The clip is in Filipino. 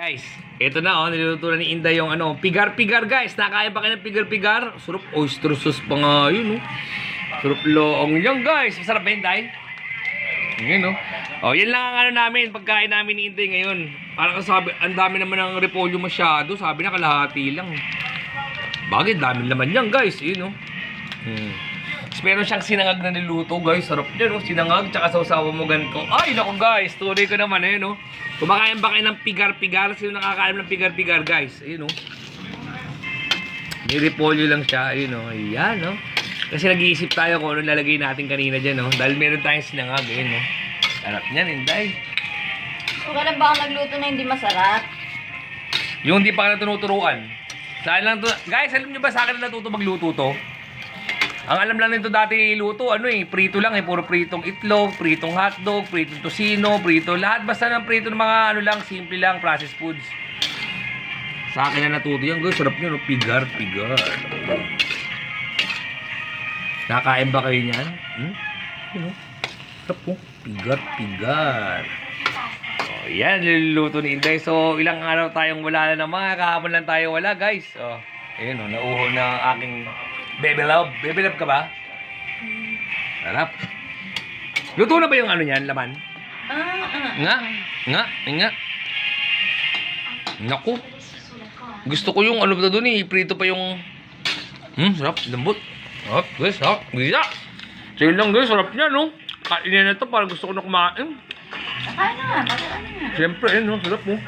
Guys, ito na oh, niluluto na ni Inday yung ano, pigar-pigar guys. Nakain pa kayo ng pigar-pigar? Sarap oyster sauce pa nga yun, oh. Sarap loong yan guys. Masarap ba Inday? Yun, oh. Oh, yan lang ang ano namin, pagkain namin ni Inday ngayon. Parang sabi, ang dami naman ng repolyo masyado. Sabi na kalahati lang. Bagay, dami naman yan guys. Yun, oh. Meron siyang sinangag na niluto guys. Sarap yan, oh. Sinangag, tsaka sausawa mo ganito. Ay, naku guys, tuloy ko naman, ayun, oh. Kumakain ba kayo ng pigar-pigar? Sino nakakain ng pigar-pigar guys? Ayun, oh. May repolyo lang siya. Ayun, oh. Ayan, oh. Kasi nag-iisip tayo kung ano lalagay natin kanina dyan, oh. Dahil meron tayong sinangag. Ayun, oh. Sarap niyan, Inday. Kung ka ba ako nagluto na hindi masarap? Yung hindi pa ka na tinuturuan. Saan lang to? Guys, alam nyo ba sa akin na natuto magluto to? Ang alam lang nito dati luto, ano eh, prito lang eh. Puro pritong itlog, pritong hotdog, pritong tosino, prito. Lahat basta ng prito ng mga ano lang, simple lang, processed foods. Sa akin na natuto yan, guys. Sarap nyo, no? Pigar. Nakain ba kayo niyan? Ano? Sarap po. Pigar. Oh, yan, niluluto ni Inday. So, ilang araw tayong wala na naman. Kahapon lang tayo wala, guys. Oh, ayun, oh, nauho na aking Baby love. Baby love ka ba? Sarap. Luto na ba yung ano niyan, laman? Nga. Naku. Gusto ko yung ano ba doon eh. Prito pa yung... sarap. Lambot. Sarap, guys. Sarap. Gisa. Sa'yo lang, guys. Sarap niya, no? Kainin na ito. Parang gusto ko na kumain. Kakain na nga. Bakit ano nga? Siyempre, no? Sarap, mo.